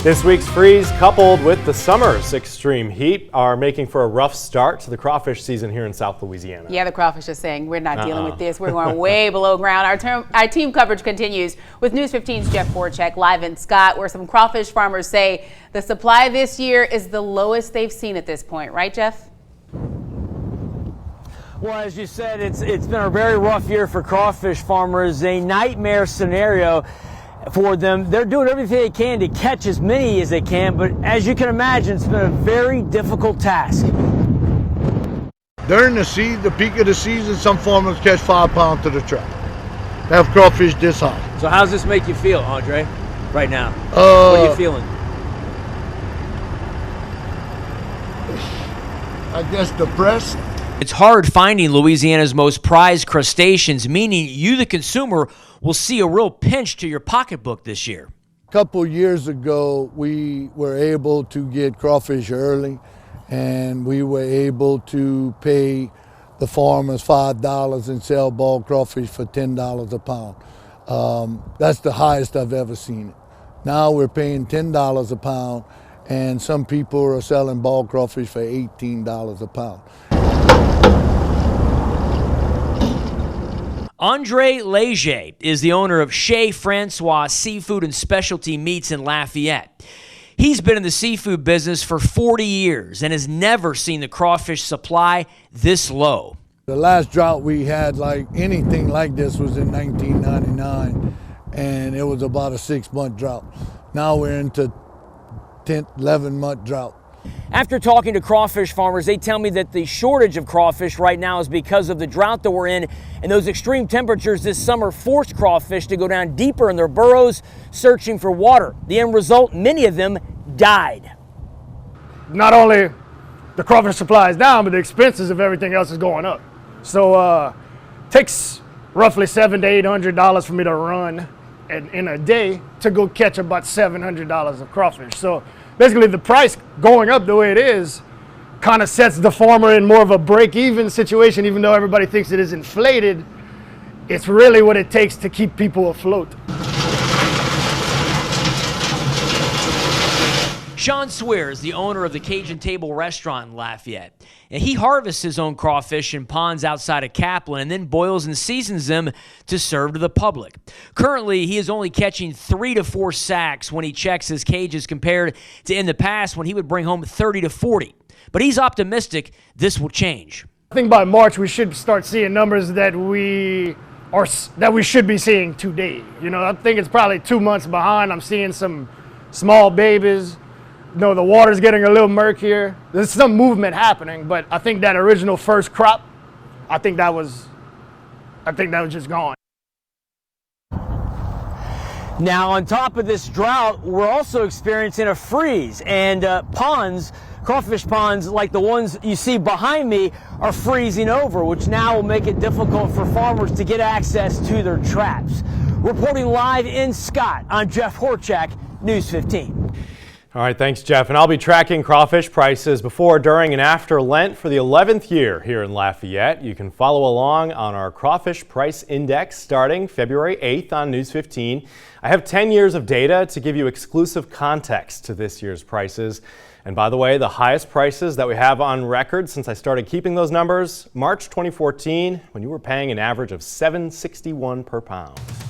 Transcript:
This week's freeze, coupled with the summer's extreme heat, are making for a rough start to the crawfish season here in South Louisiana. Yeah, the crawfish is saying we're not dealing with this. We're going way below ground. Our team coverage continues with News 15's Jeff Horchak live in Scott, where some crawfish farmers say the supply this year is the lowest they've seen at this point. Right, Jeff? Well, as you said, it's been a very rough year for crawfish farmers, a nightmare scenario for them. They're doing everything they can to catch as many as they can, but as you can imagine, it's been a very difficult task. During the peak of the season, some farmers catch 5 pounds to the trap. They have crawfish this high. So how does this make you feel, Andre, right now? What are you feeling? I guess depressed. It's hard finding Louisiana's most prized crustaceans, meaning you, the consumer, will see a real pinch to your pocketbook this year. A couple years ago, we were able to get crawfish early, and we were able to pay the farmers $5 and sell bulk crawfish for $10 a pound. That's the highest I've ever seen it. Now we're paying $10 a pound, and some people are selling bulk crawfish for $18 a pound. Andre Leger is the owner of Chez Francois Seafood and Specialty Meats in Lafayette. He's been in the seafood business for 40 years and has never seen the crawfish supply this low. The last drought we had like anything like this was in 1999, and it was about a 6-month drought. Now we're into 10, 11-month drought. After talking to crawfish farmers, they tell me that the shortage of crawfish right now is because of the drought that we're in, and those extreme temperatures this summer forced crawfish to go down deeper in their burrows searching for water. The end result, many of them died. Not only the crawfish supply is down, but the expenses of everything else is going up. So it takes roughly $700 to $800 for me to run in a day to go catch about $700 of crawfish. So basically, the price going up the way it is kind of sets the farmer in more of a break-even situation. Even though everybody thinks it is inflated, it's really what it takes to keep people afloat. Sean Swear is the owner of the Cajun Table restaurant in Lafayette. And he harvests his own crawfish in ponds outside of Kaplan and then boils and seasons them to serve to the public. Currently, he is only catching 3 to 4 sacks when he checks his cages compared to in the past when he would bring home 30 to 40. But he's optimistic this will change. I think by March we should start seeing numbers that we should be seeing today. You know, I think it's probably 2 months behind. I'm seeing some small babies. No, the water's getting a little murkier. There's some movement happening, but I think that original first crop, I think that was just gone. Now, on top of this drought, we're also experiencing a freeze, and ponds, crawfish ponds like the ones you see behind me, are freezing over, which now will make it difficult for farmers to get access to their traps. Reporting live in Scott, I'm Jeff Horchak, News 15. All right, thanks, Jeff. And I'll be tracking crawfish prices before, during, and after Lent for the 11th year here in Lafayette. You can follow along on our Crawfish Price Index starting February 8th on News 15. I have 10 years of data to give you exclusive context to this year's prices. And by the way, the highest prices that we have on record since I started keeping those numbers, March 2014, when you were paying an average of $7.61 per pound.